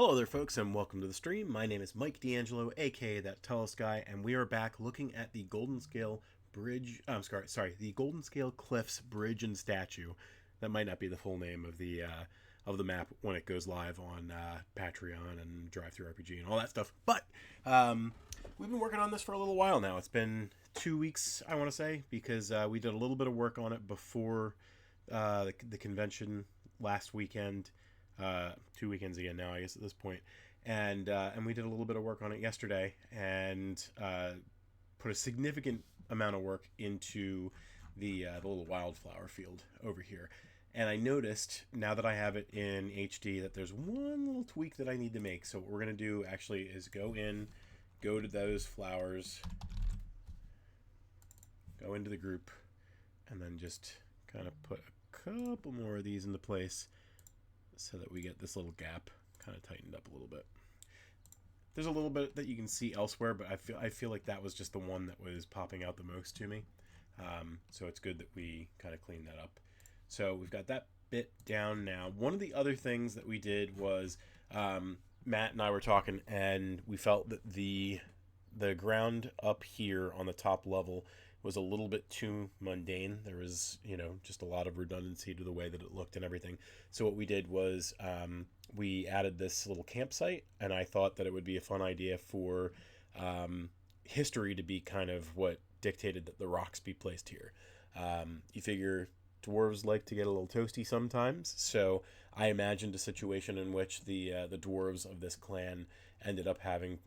Hello there, folks, and welcome to the stream. My name is Mike D'Angelo, aka That Tellest Guy, and we are back looking at the Goldenscale Bridge. The Goldenscale Cliffs Bridge and Statue. That might not be the full name of the map when it goes live on Patreon and DTRPG and all that stuff. But we've been working on this for a little while now. It's been 2 weeks, I want to say, because we did a little bit of work on it before the convention last weekend. 2 weekends again now, I guess, at this point. And we did a little bit of work on it yesterday and put a significant amount of work into the little wildflower field over here. And I noticed, now that I have it in HD, that there's one little tweak that I need to make. So what we're going to do, actually, is go to those flowers, go into the group, and then just kind of put a couple more of these into place, so that we get this little gap kind of tightened up a little bit. There's a little bit that you can see elsewhere, but I feel like that was just the one that was popping out the most to me. So it's good that we kind of cleaned that up. So we've got that bit down now. One of the other things that we did was Matt and I were talking, and we felt that the ground up here on the top level was a little bit too mundane. There was, just a lot of redundancy to the way that it looked and everything. So what we did was we added this little campsite, and I thought that it would be a fun idea for history to be kind of what dictated that the rocks be placed here. You figure dwarves like to get a little toasty sometimes, so I imagined a situation in which the dwarves of this clan ended up having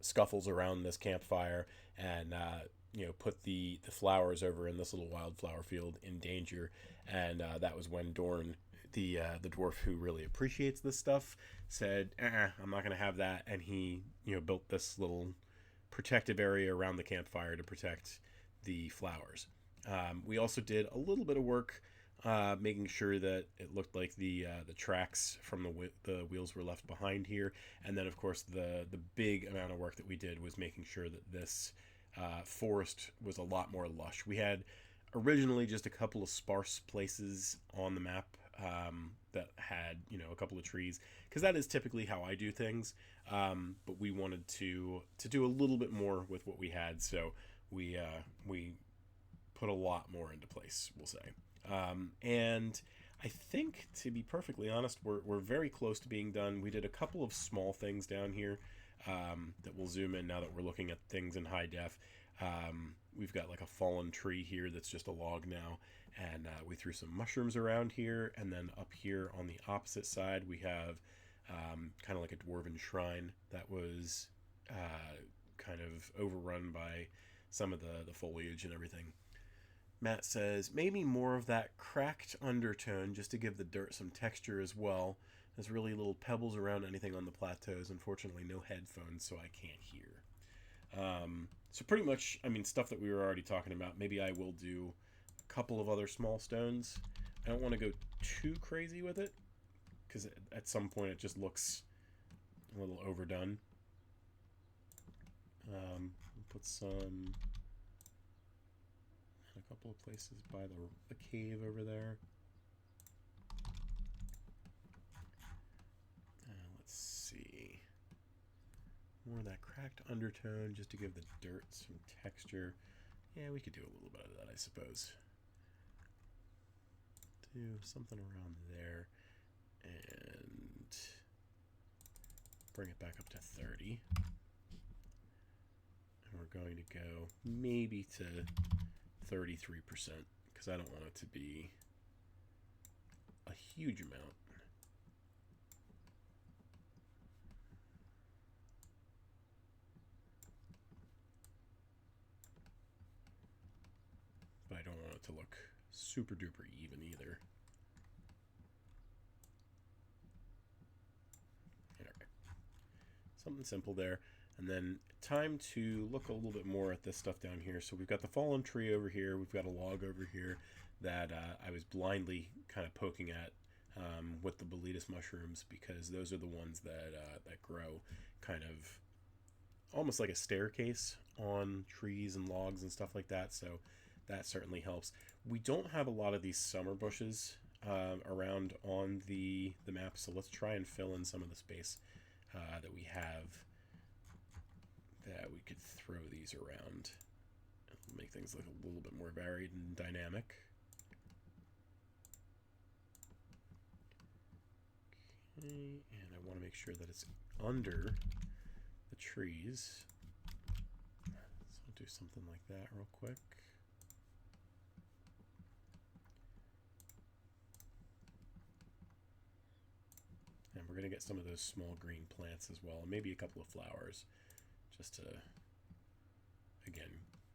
scuffles around this campfire and put the flowers over in this little wildflower field in danger. And that was when Dorn, the dwarf who really appreciates this stuff, said, I'm not going to have that. And he built this little protective area around the campfire to protect the flowers. We also did a little bit of work making sure that it looked like the tracks from the wheels were left behind here. And then, of course, the big amount of work that we did was making sure that this forest was a lot more lush. We had originally just a couple of sparse places on the map that had a couple of trees, because that is typically how I do things. But we wanted to do a little bit more with what we had, so we put a lot more into place, we'll say. And I think, to be perfectly honest, we're very close to being done. We did a couple of small things down here that we'll zoom in now that we're looking at things in high def. We've got like a fallen tree here that's just a log now, and we threw some mushrooms around here. And then up here on the opposite side, we have kind of like a dwarven shrine that was kind of overrun by some of the foliage and everything. Matt says, maybe more of that cracked undertone just to give the dirt some texture as well. There's really little pebbles around anything on the plateaus. Unfortunately, no headphones, so I can't hear. So pretty much, stuff that we were already talking about. Maybe I will do a couple of other small stones. I don't want to go too crazy with it, because at some point it just looks a little overdone. Put some... a couple of places by the cave over there. Let's see. More of that cracked undertone just to give the dirt some texture. Yeah, we could do a little bit of that, I suppose. Do something around there and bring it back up to 30. And we're going to go maybe to 33%, because I don't want it to be a huge amount. But I don't want it to look super duper even either. Alright. Something simple there. And then time to look a little bit more at this stuff down here. So we've got the fallen tree over here. We've got a log over here that I was blindly kind of poking at with the boletus mushrooms, because those are the ones that grow kind of almost like a staircase on trees and logs and stuff like that. So that certainly helps. We don't have a lot of these summer bushes around on the map, so let's try and fill in some of the space that we have, that we could throw these around. Make things look a little bit more varied and dynamic. Okay, and I want to make sure that it's under the trees. So I'll do something like that real quick. And we're going to get some of those small green plants as well, and maybe a couple of flowers, just to, again,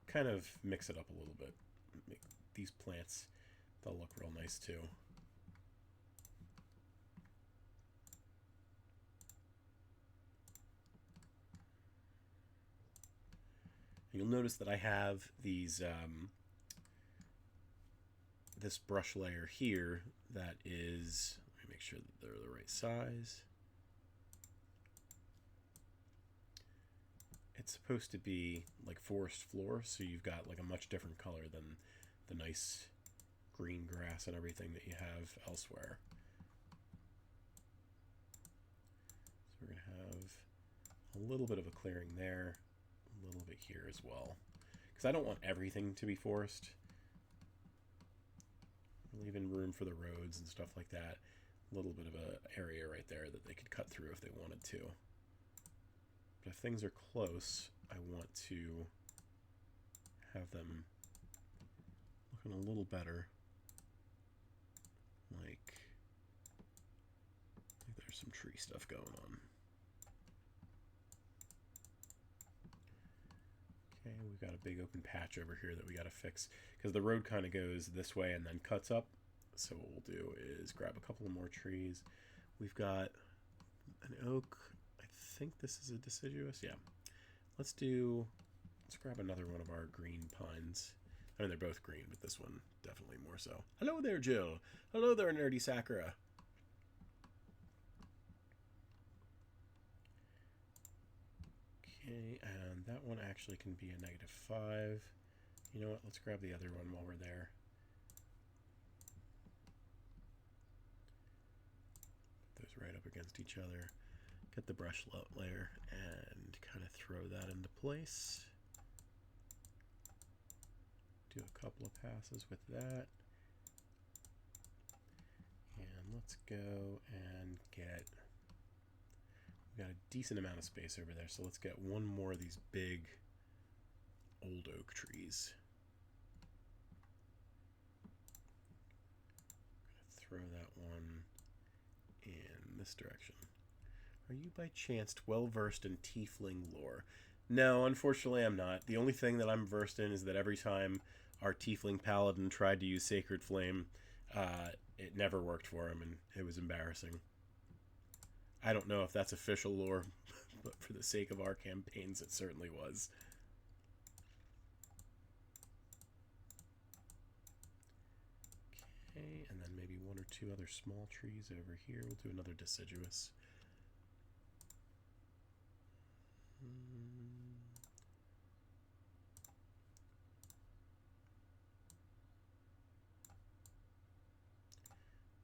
kind of mix it up a little bit. Make these plants, they'll look real nice too. And you'll notice that I have these this brush layer here that is, let me make sure that they're the right size. It's supposed to be like forest floor, so you've got like a much different color than the nice green grass and everything that you have elsewhere. So we're going to have a little bit of a clearing there, a little bit here as well, because I don't want everything to be forest. Leaving room for the roads and stuff like that. A little bit of an area right there that they could cut through if they wanted to. But if things are close, I want to have them looking a little better. Like there's some tree stuff going on. Okay, we've got a big open patch over here that we got to fix, because the road kind of goes this way and then cuts up. So what we'll do is grab a couple of more trees. We've got an oak. I think this is a deciduous. Yeah. Let's grab another one of our green pines. I mean, they're both green, but this one definitely more so. Hello there, Jill. Hello there, Nerdy Sakura. Okay, and that one actually can be a -5. You know what? Let's grab the other one while we're there. Put those right up against each other. Get the brush layer and kind of throw that into place. Do a couple of passes with that. And let's go and get... We've got a decent amount of space over there, so let's get one more of these big old oak trees. I'm gonna throw that one in this direction. Are you by chance well versed in tiefling lore? No, unfortunately I'm not. The only thing that I'm versed in is that every time our tiefling paladin tried to use Sacred Flame, it never worked for him, and it was embarrassing. I don't know if that's official lore, but for the sake of our campaigns, it certainly was. Okay, and then maybe one or two other small trees over here. We'll do another deciduous.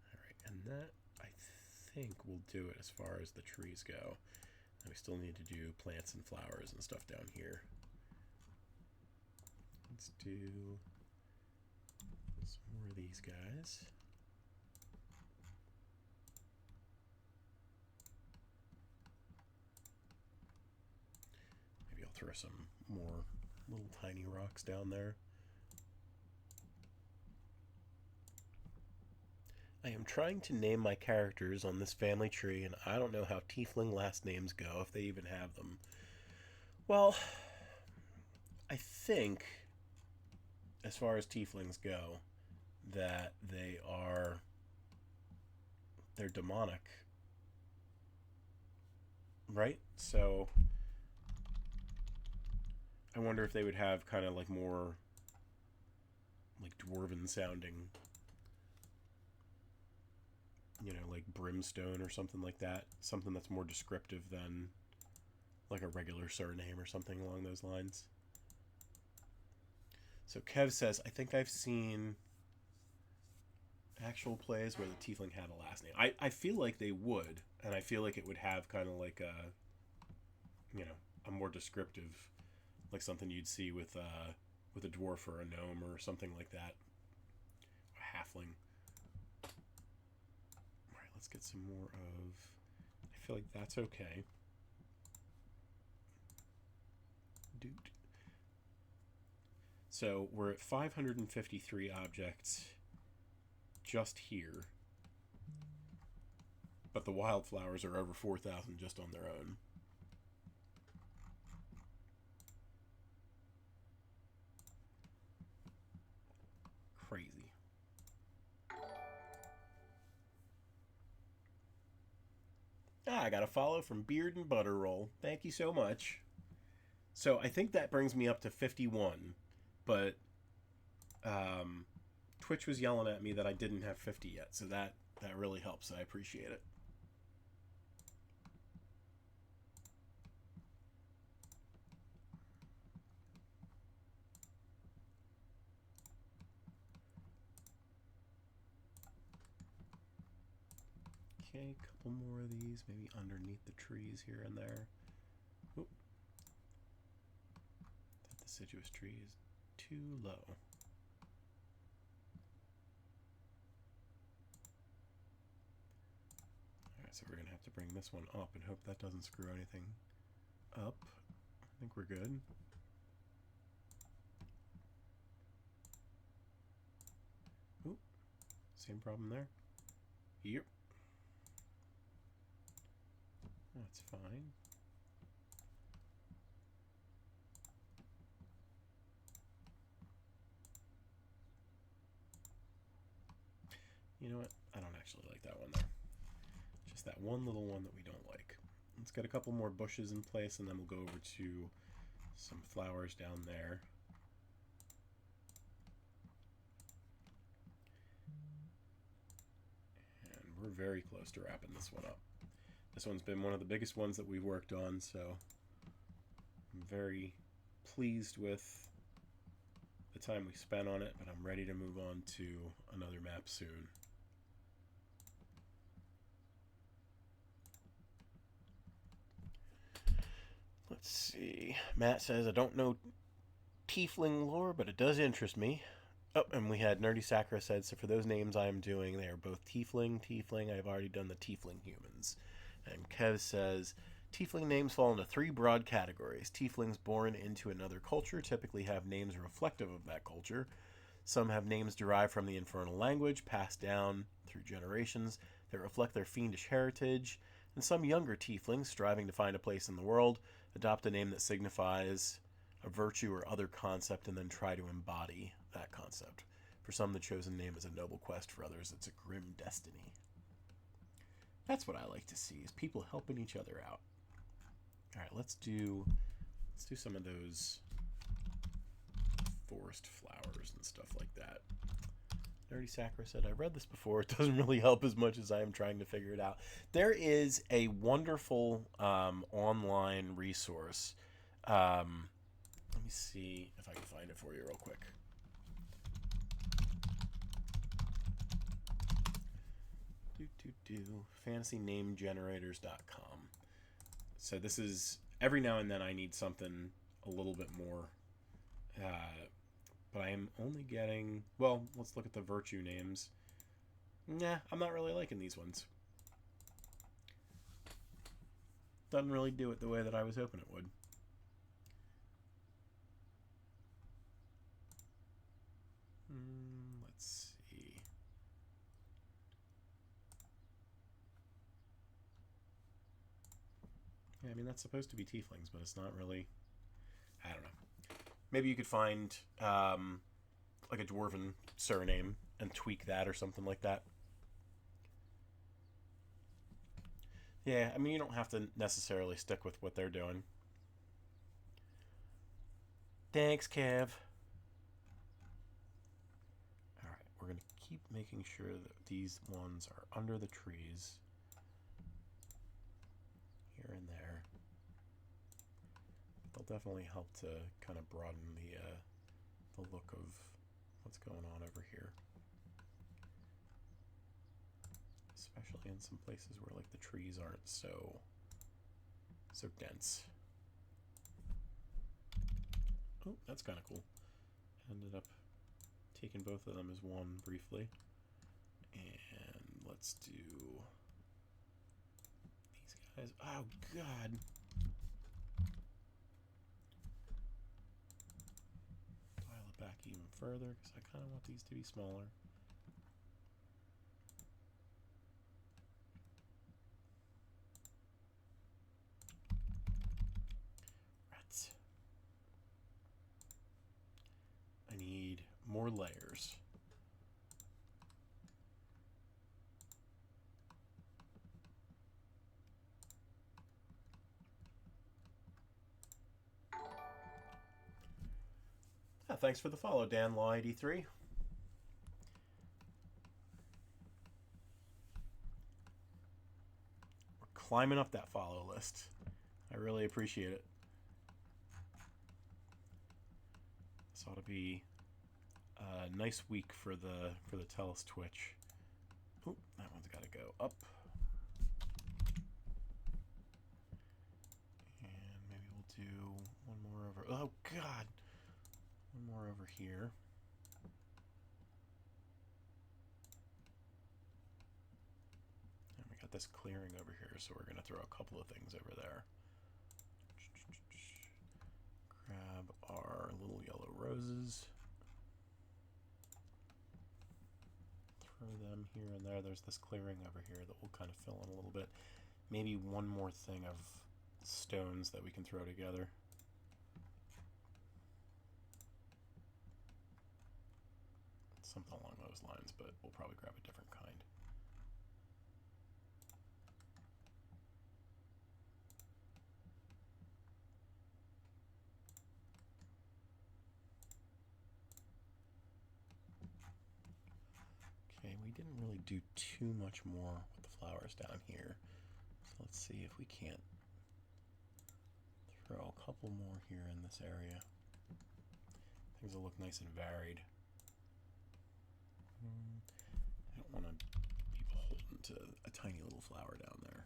Alright, and that, I think, will do it as far as the trees go. And we still need to do plants and flowers and stuff down here. Let's do some more of these guys. Maybe I'll throw some more little tiny rocks down there. I am trying to name my characters on this family tree, and I don't know how tiefling last names go, if they even have them. Well, I think, as far as tieflings go, that they're demonic, right? So I wonder if they would have kind of like more like dwarven sounding, you know, like brimstone or something like that. Something that's more descriptive than like a regular surname or something along those lines. So Kev says, I think I've seen actual plays where the tiefling had a last name. I feel like they would, and I feel like it would have kind of like a, you know, a more descriptive, like something you'd see with a dwarf or a gnome or something like that. A halfling. Alright, let's get some more of... I feel like that's okay. Dude. So we're at 553 objects just here. But the wildflowers are over 4,000 just on their own. Crazy. Ah, I got a follow from Beard and Butter Roll. Thank you so much. So I think that brings me up to 51, but Twitch was yelling at me that I didn't have 50 yet, so that really helps. I appreciate it. Okay, a couple more of these, maybe underneath the trees here and there. Oop. That deciduous tree is too low. Alright, so we're going to have to bring this one up and hope that doesn't screw anything up. I think we're good. Oop. Same problem there. Yep. That's fine. You know what? I don't actually like that one there. Just that one little one that we don't like. Let's get a couple more bushes in place and then we'll go over to some flowers down there. And we're very close to wrapping this one up. This one's been one of the biggest ones that we've worked on, so I'm very pleased with the time we spent on it, but I'm ready to move on to another map soon. Let's see. Matt says, I don't know tiefling lore, but it does interest me. Oh, and we had Nerdy Sakura said, so for those names I am doing, they are both tiefling. I've already done the tiefling humans. And Kev says, tiefling names fall into 3 broad categories. Tieflings born into another culture typically have names reflective of that culture. Some have names derived from the infernal language, passed down through generations, that reflect their fiendish heritage. And some younger tieflings, striving to find a place in the world, adopt a name that signifies a virtue or other concept and then try to embody that concept. For some, the chosen name is a noble quest. For others, it's a grim destiny. That's what I like to see, is people helping each other out. All right, let's do some of those forest flowers and stuff like that. Nerdy Sakura said, I read this before. It doesn't really help as much as I am trying to figure it out. There is a wonderful online resource. Let me see if I can find it for you real quick. FantasyNameGenerators.com. So this is, every now and then I need something a little bit more, but I am only getting, well, let's look at the virtue names. Nah, I'm not really liking these ones. Doesn't really do it the way that I was hoping it would. Let's see. Yeah, I mean, that's supposed to be tieflings, but it's not really. I don't know. Maybe you could find like a dwarven surname and tweak that or something like that. Yeah, I mean, you don't have to necessarily stick with what they're doing. Thanks, Kev. Alright, we're going to keep making sure that these ones are under the trees. Here and there. They'll definitely help to kind of broaden the look of what's going on over here. especially in some places where like the trees aren't so dense. Oh, that's kind of cool. Ended up taking both of them as one briefly. And let's do these guys. Oh, God. Dial it back even further because I kind of want these to be smaller. Rats. I need more layers. Thanks for the follow, Dan Law 83. We're climbing up that follow list. I really appreciate it. This ought to be a nice week for the Tellest Twitch. Oh, that one's got to go up. And maybe we'll do one more over. Oh, God. One more over here. And we got this clearing over here, so we're going to throw a couple of things over there. Grab our little yellow roses. Throw them here and there. There's this clearing over here that will kind of fill in a little bit. Maybe one more thing of stones that we can throw together. Something along those lines, but we'll probably grab a different kind. Okay, we didn't really do too much more with the flowers down here. So let's see if we can't throw a couple more here in this area. Things will look nice and varied. I don't want to be beholden to a tiny little flower down there.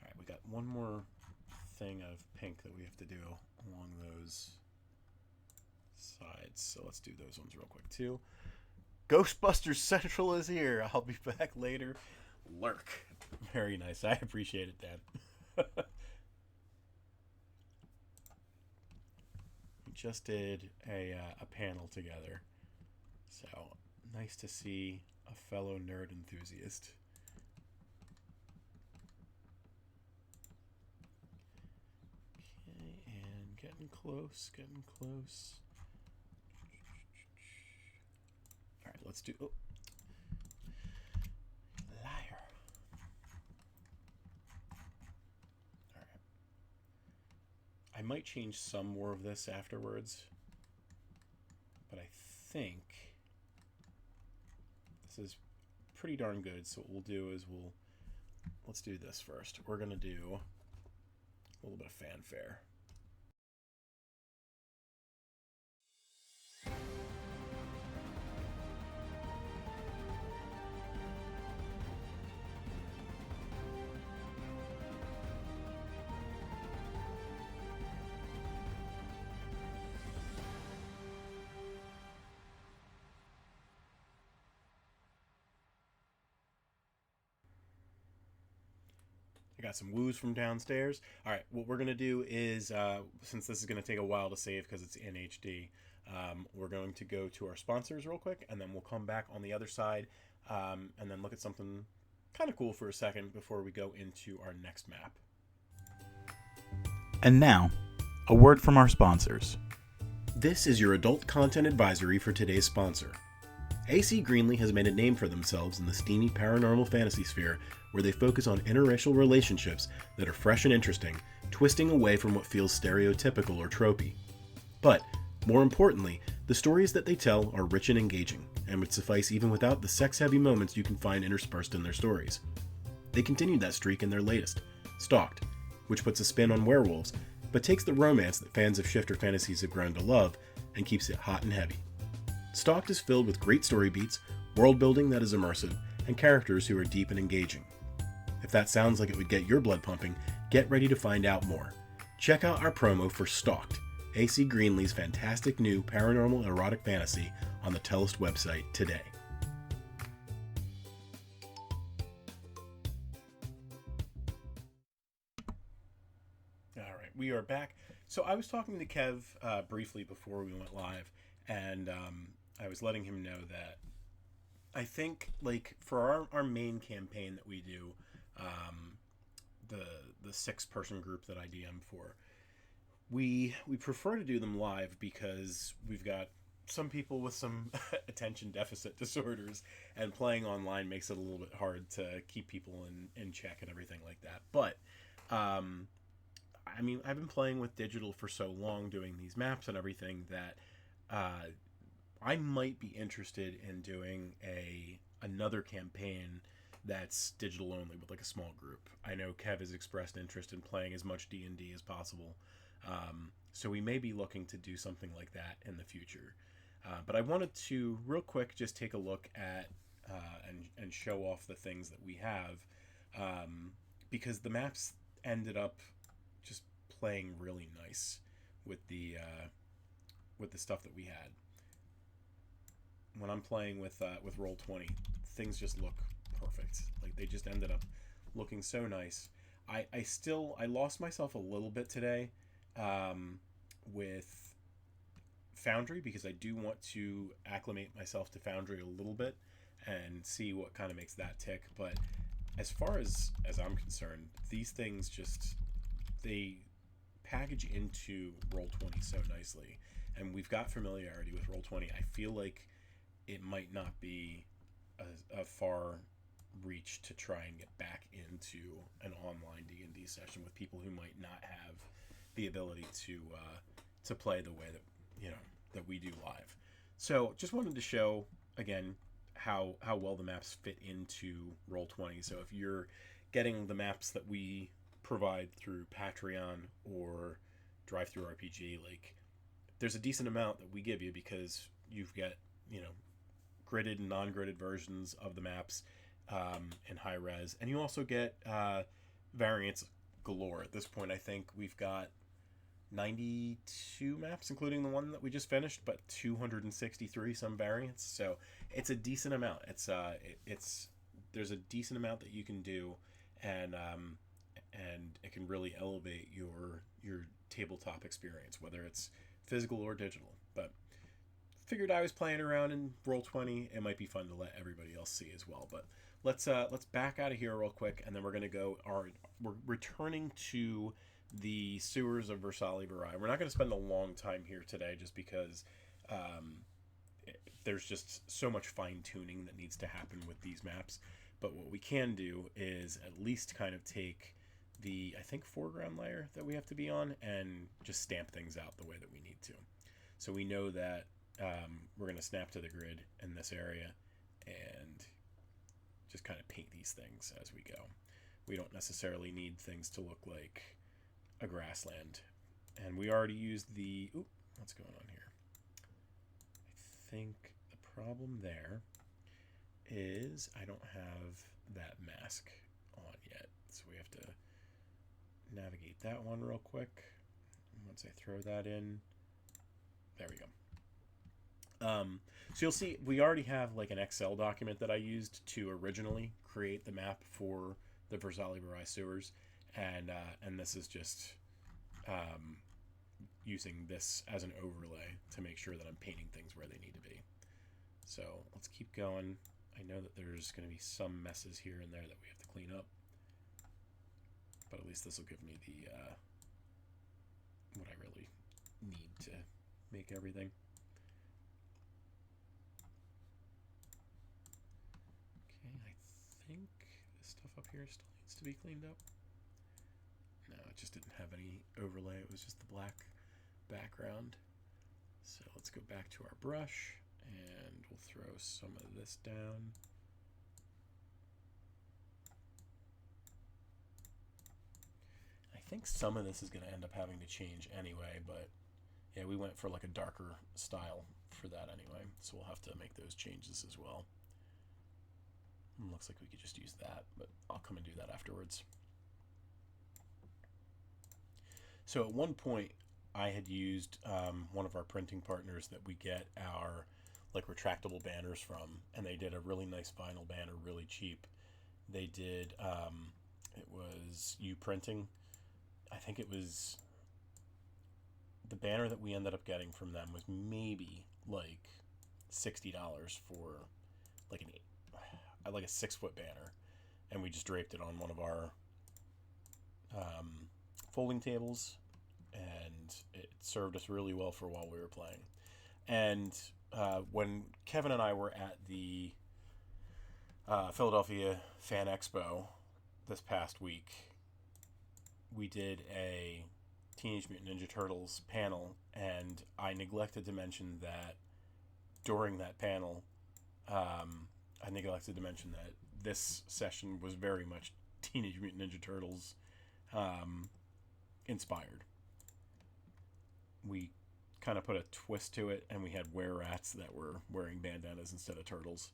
Alright, we got one more thing of pink that we have to do along those sides. So let's do those ones real quick too. Ghostbusters Central is here. I'll be back later. Lurk. Very nice. I appreciate it, Dan. We just did a panel together. So nice to see a fellow nerd enthusiast. Okay, and getting close, getting close. All right, let's do. Oh. Liar. All right. I might change some more of this afterwards, but I think this is pretty darn good. So what we'll do is let's do this first. We're gonna do a little bit of fanfare. I got some woos from downstairs. All right, what we're going to do is, since this is going to take a while to save because it's in HD, we're going to go to our sponsors real quick, and then we'll come back on the other side and then look at something kind of cool for a second before we go into our next map. And now, a word from our sponsors. This is your adult content advisory for today's sponsor. AC Greenlee has made a name for themselves in the steamy paranormal fantasy sphere, where they focus on interracial relationships that are fresh and interesting, twisting away from what feels stereotypical or tropey. But, more importantly, the stories that they tell are rich and engaging, and would suffice even without the sex-heavy moments you can find interspersed in their stories. They continued that streak in their latest, Stalked, which puts a spin on werewolves, but takes the romance that fans of shifter fantasies have grown to love, and keeps it hot and heavy. Stalked is filled with great story beats, world building that is immersive, and characters who are deep and engaging. If that sounds like it would get your blood pumping, get ready to find out more. Check out our promo for Stalked, AC Greenlee's fantastic new paranormal erotic fantasy on the Tellest website today. Alright, we are back. So I was talking to Kev briefly before we went live, and I was letting him know that I think, like, for our main campaign that we do, the 6-person group that I DM for, we prefer to do them live because we've got some people with some attention deficit disorders, and playing online makes it a little bit hard to keep people in check and everything like that. But I mean, I've been playing with digital for so long, doing these maps and everything, that I might be interested in doing another campaign that's digital only with like a small group. I know Kev has expressed interest in playing as much D&D as possible, so we may be looking to do something like that in the future. But I wanted to real quick just take a look at and show off the things that we have, because the maps ended up just playing really nice with the stuff that we had. When I'm playing with Roll20, things just look perfect. Like, they just ended up looking so nice. I lost myself a little bit today with Foundry, because I do want to acclimate myself to Foundry a little bit and see what kind of makes that tick. But as far as I'm concerned, these things just, they package into Roll20 so nicely, and we've got familiarity with Roll20. I feel like it might not be a far reach to try and get back into an online D&D session with people who might not have the ability to play the way that we do live. So just wanted to show again how well the maps fit into Roll20. So if you're getting the maps that we provide through Patreon or DriveThruRPG, like, there's a decent amount that we give you, because you've got, gridded and non-gridded versions of the maps in high res, and you also get variants galore. At this point, I think we've got 92 maps, including the one that we just finished, but 263 some variants. So it's a decent amount. There's a decent amount that you can do, and it can really elevate your tabletop experience, whether it's physical or digital. But figured I was playing around in Roll20. It might be fun to let everybody else see as well. But let's back out of here real quick, and then we're gonna go. We're returning to the sewers of Versali-Virai. We're not going to spend a long time here today, just because there's just so much fine tuning that needs to happen with these maps. But what we can do is at least kind of take the, I think, foreground layer that we have to be on and just stamp things out the way that we need to. So we know that we're going to snap to the grid in this area and just kind of paint these things as we go. We don't necessarily need things to look like a grassland. And we already used the... Oop, what's going on here? I think the problem there is I don't have that mask on yet. So we have to navigate that one real quick. Once I throw that in, there we go. So you'll see we already have like an Excel document that I used to originally create the map for the Versali-Virai sewers, and this is just using this as an overlay to make sure that I'm painting things where they need to be. So let's keep going. I know that there's going to be some messes here and there that we have to clean up, but at least this will give me the what I really need to make everything. Okay, I think this stuff up here still needs to be cleaned up. No, it just didn't have any overlay. It was just the black background. So let's go back to our brush and we'll throw some of this down. I think some of this is going to end up having to change anyway, but yeah, we went for like a darker style for that anyway, so we'll have to make those changes as well. Looks like we could just use that, but I'll come and do that afterwards. So at one point, I had used one of our printing partners that we get our like retractable banners from, and they did a really nice vinyl banner, really cheap. They did, it was U Printing. I think it was, the banner that we ended up getting from them was maybe like $60 for like a 6-foot banner, and we just draped it on one of our folding tables, and it served us really well for while we were playing. And when Kevin and I were at the Philadelphia Fan Expo this past week, we did a Teenage Mutant Ninja Turtles panel, and I neglected to mention that during that panel, this session was very much Teenage Mutant Ninja Turtles inspired. We kind of put a twist to it, and we had were-rats that were wearing bandanas instead of turtles.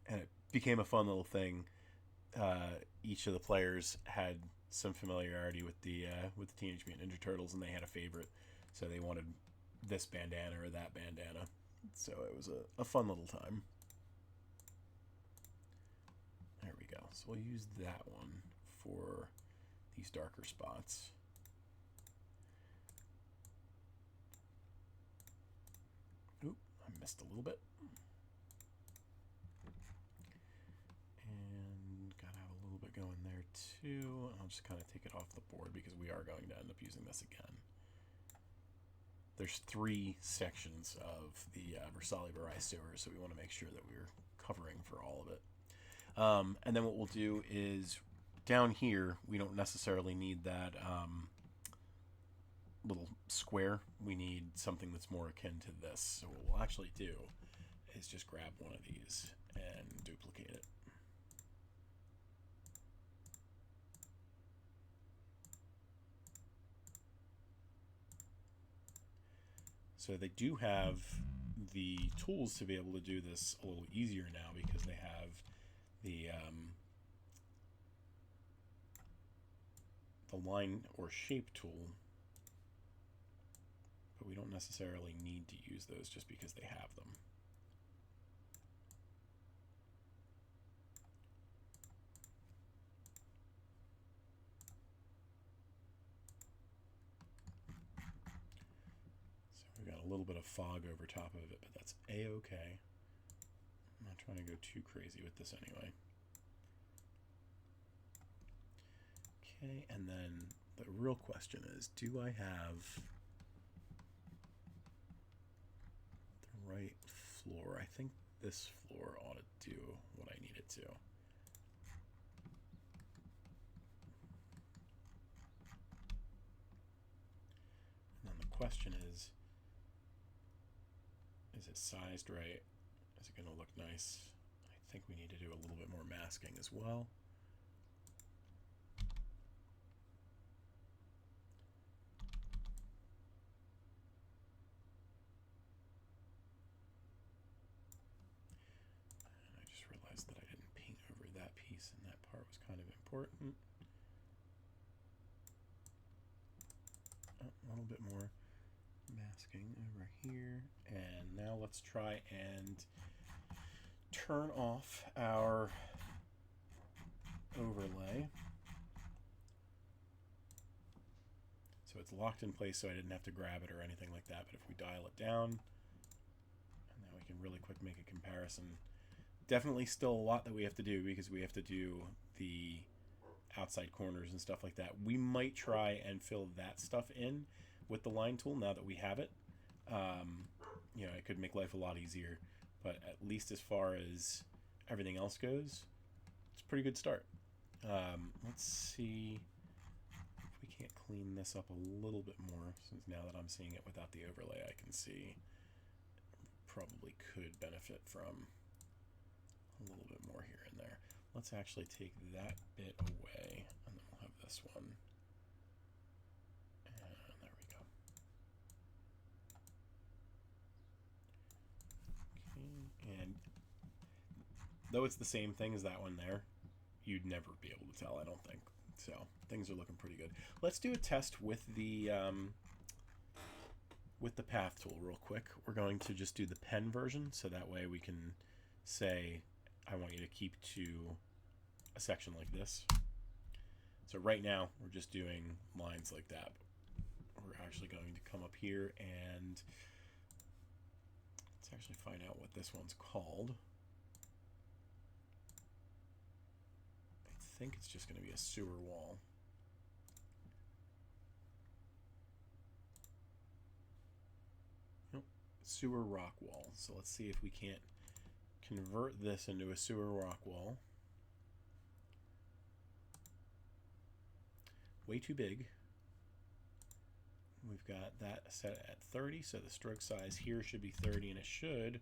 And it became a fun little thing. Each of the players had some familiarity with the Teenage Mutant Ninja Turtles, and they had a favorite. So they wanted this bandana or that bandana. So it was a fun little time. There we go. So we'll use that one for these darker spots. Oop, I missed a little bit. And gotta have a little bit going there too. I'll just kind of take it off the board because we are going to end up using this again. There's 3 sections of the Versali-Virai sewer, so we want to make sure that we're covering for all of it. And then what we'll do is down here, we don't necessarily need that little square. We need something that's more akin to this. So what we'll actually do is just grab one of these and duplicate it. So they do have the tools to be able to do this a little easier now because they have the line or shape tool, but we don't necessarily need to use those just because they have them. So we've got a little bit of fog over top of it, but that's a-okay. I'm not trying to go too crazy with this anyway. Okay, and then the real question is, do I have the right floor? I think this floor ought to do what I need it to. And then the question is it sized right? Is it going to look nice? I think we need to do a little bit more masking as well. And I just realized that I didn't paint over that piece, and that part was kind of important. Oh, a little bit more masking over here. And now let's try and turn off our overlay. So it's locked in place so I didn't have to grab it or anything like that. But if we dial it down, and then we can really quick make a comparison. Definitely still a lot that we have to do because we have to do the outside corners and stuff like that. We might try and fill that stuff in with the line tool now that we have it. You know, it could make life a lot easier, but at least as far as everything else goes, it's a pretty good start. Let's see if we can't clean this up a little bit more, since now that I'm seeing it without the overlay, I can see probably could benefit from a little bit more here and there. Let's actually take that bit away, and then we'll have this one. And there we go. Okay, and though it's the same thing as that one there, you'd never be able to tell, I don't think. So things are looking pretty good. Let's do a test with the path tool real quick. We're going to just do the pen version, so that way we can say, I want you to keep to a section like this. So right now we're just doing lines like that. We're actually going to come up here and let's actually find out what this one's called. I think it's just going to be a sewer wall. Nope, sewer rock wall. So let's see if we can't convert this into a sewer rock wall. Way too big. We've got that set at 30, so the stroke size here should be 30, and it should.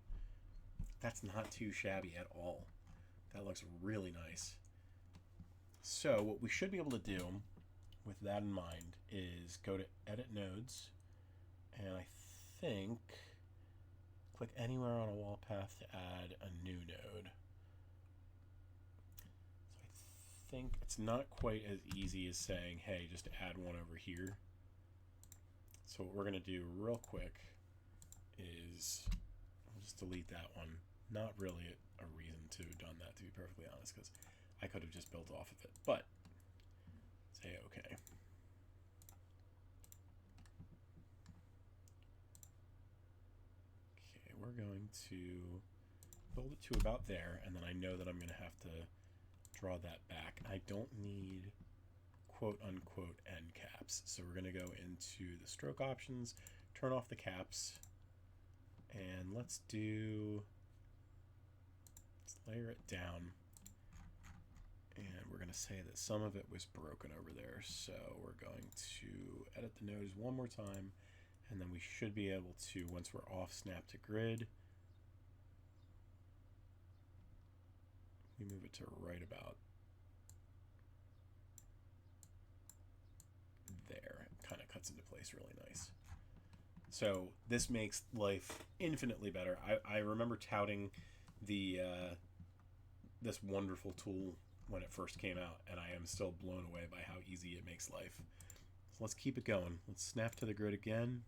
That's not too shabby at all. That looks really nice. So what we should be able to do with that in mind is go to Edit Nodes, and I think click anywhere on a wall path to add a new node. So I think it's not quite as easy as saying, hey, just add one over here. So what we're going to do real quick is I'll just delete that one. Not really a reason to have done that, to be perfectly honest, because I could have just built off of it, but say okay. Okay, we're going to build it to about there, and then I know that I'm going to have to draw that back. I don't need quote-unquote end caps, so we're going to go into the stroke options, turn off the caps, and let's layer it down. And we're going to say that some of it was broken over there. So we're going to edit the nodes one more time. And then we should be able to, once we're off snap to grid, we move it to right about there. It kind of cuts into place really nice. So this makes life infinitely better. I remember touting the this wonderful tool when it first came out, and I am still blown away by how easy it makes life. So let's keep it going. Let's snap to the grid again.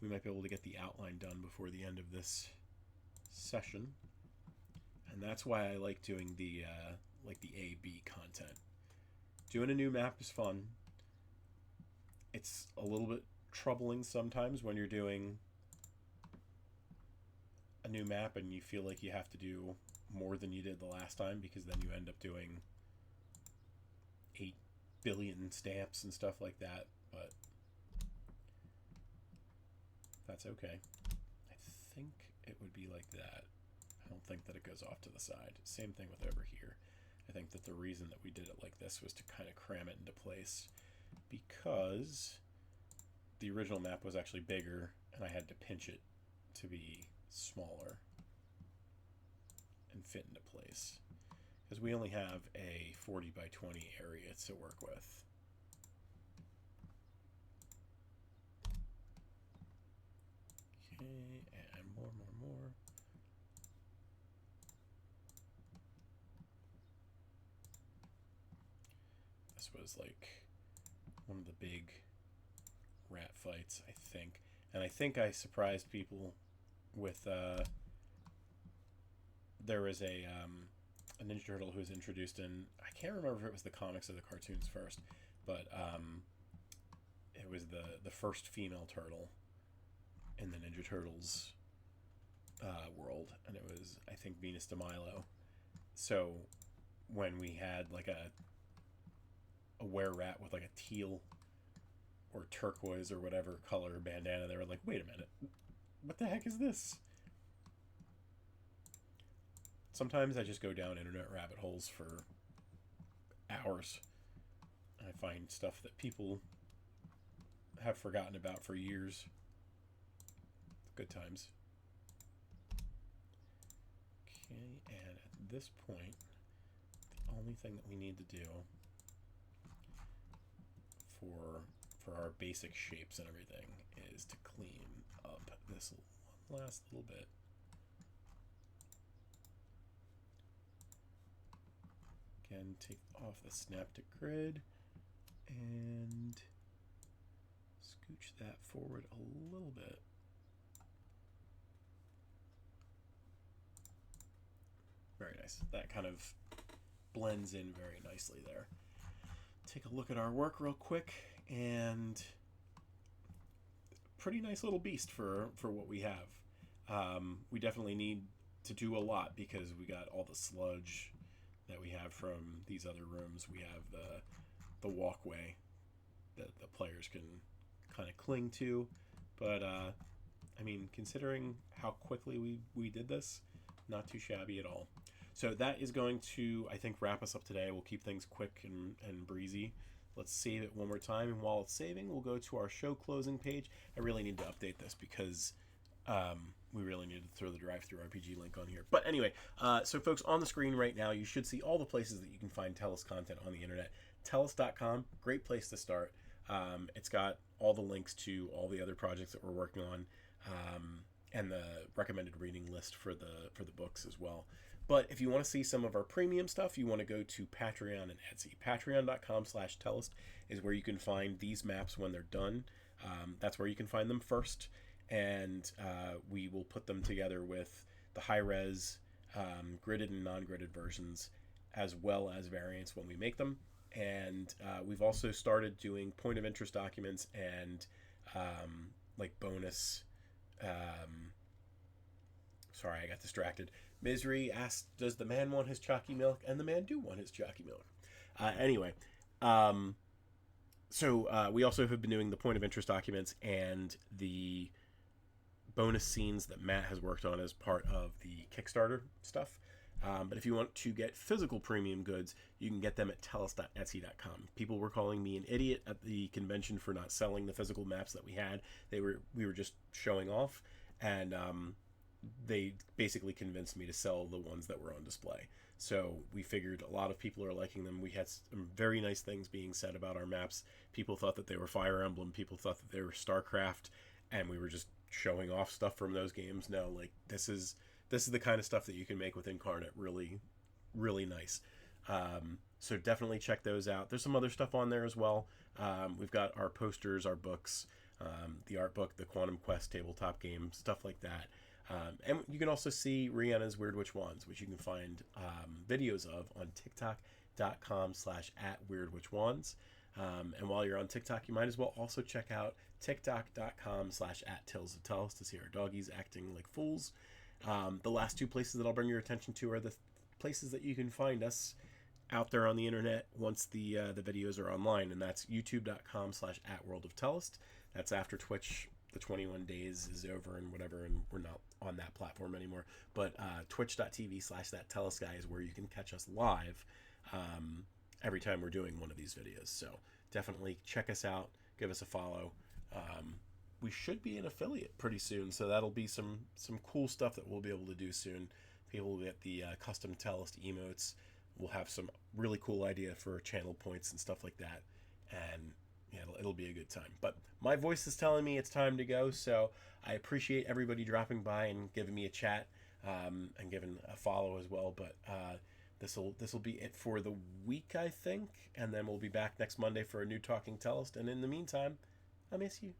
We might be able to get the outline done before the end of this session, and that's why I like doing the A/B content. Doing a new map is fun. It's a little bit troubling sometimes when you're doing a new map and you feel like you have to do more than you did the last time, because then you end up doing 8 billion stamps and stuff like that, but that's okay. I think it would be like that. I don't think that it goes off to the side. Same thing with over here. I think that the reason that we did it like this was to kind of cram it into place, because the original map was actually bigger and I had to pinch it to be smaller and fit into place, because we only have a 40 by 20 area to work with. Okay, and more. This was like one of the big rat fights, I think. And I think I surprised people with there was a Ninja Turtle who was introduced in, I can't remember if it was the comics or the cartoons first, but it was the first female turtle in the Ninja Turtles world, and it was, I think, Venus de Milo. So when we had like a were-rat with like a teal or turquoise or whatever color bandana, they were like, wait a minute, what the heck is this? Sometimes I just go down internet rabbit holes for hours. I find stuff that people have forgotten about for years. Good times. Okay, and at this point, the only thing that we need to do for our basic shapes and everything is to clean up this one last little bit. Again, take off the snap to grid and scooch that forward a little bit. Very nice. That kind of blends in very nicely there. Take a look at our work real quick, and pretty nice little beast for what we have. We definitely need to do a lot because we got all the sludge that we have from these other rooms. We have the walkway that the players can kind of cling to, but I mean, considering how quickly we did this, not too shabby at all. So that is going to, I think, wrap us up today. We'll keep things quick and breezy. Let's save it one more time, and while it's saving, we'll go to our show closing page. I really need to update this because we really need to throw the drive-through RPG link on here. But anyway, so folks, on the screen right now, you should see all the places that you can find Tellest content on the internet. Tellest.com, great place to start. It's got all the links to all the other projects that we're working on, and the recommended reading list for the books as well. But if you want to see some of our premium stuff, you want to go to Patreon and Etsy. Patreon.com/Tellest is where you can find these maps when they're done. That's where you can find them first. And we will put them together with the high-res, gridded and non-gridded versions, as well as variants when we make them. And we've also started doing point of interest documents and like bonus... sorry, I got distracted. Misery asked, does the man want his chalky milk? And the man do want his chalky milk. Anyway, so we also have been doing the point of interest documents and the bonus scenes that Matt has worked on as part of the Kickstarter stuff. But if you want to get physical premium goods, you can get them at tellest.etsy.com. People were calling me an idiot at the convention for not selling the physical maps that we had. We were just showing off, and they basically convinced me to sell the ones that were on display. So we figured a lot of people are liking them. We had some very nice things being said about our maps. People thought that they were Fire Emblem. People thought that they were StarCraft, and we were just showing off stuff from those games. No, like this is the kind of stuff that you can make with Inkarnate. Really, really nice. So definitely check those out. There's some other stuff on there as well. We've got our posters, our books, the art book, the Quantum Quest tabletop game, stuff like that. And you can also see Rihanna's Weird Witch Wands, which you can find videos of on TikTok.com/@WeirdWitchWands. And while you're on TikTok, you might as well also check out TikTok.com/@TillsOfTellest to see our doggies acting like fools. The last two places that I'll bring your attention to are the places that you can find us out there on the internet once the videos are online, and that's youtube.com/@WorldOfTellest. That's after Twitch. The 21 days is over and whatever, and we're not on that platform anymore. But twitch.tv/thattellestguy is where you can catch us live every time we're doing one of these videos. So definitely check us out, give us a follow. We should be an affiliate pretty soon, so that'll be some cool stuff that we'll be able to do soon. People will get the custom Tellest emotes. We'll have some really cool idea for channel points and stuff like that, and yeah, it'll be a good time. But my voice is telling me it's time to go, so I appreciate everybody dropping by and giving me a chat, and giving a follow as well. But this'll be it for the week, I think, and then we'll be back next Monday for a new Talking Tellest. And in the meantime, I miss you.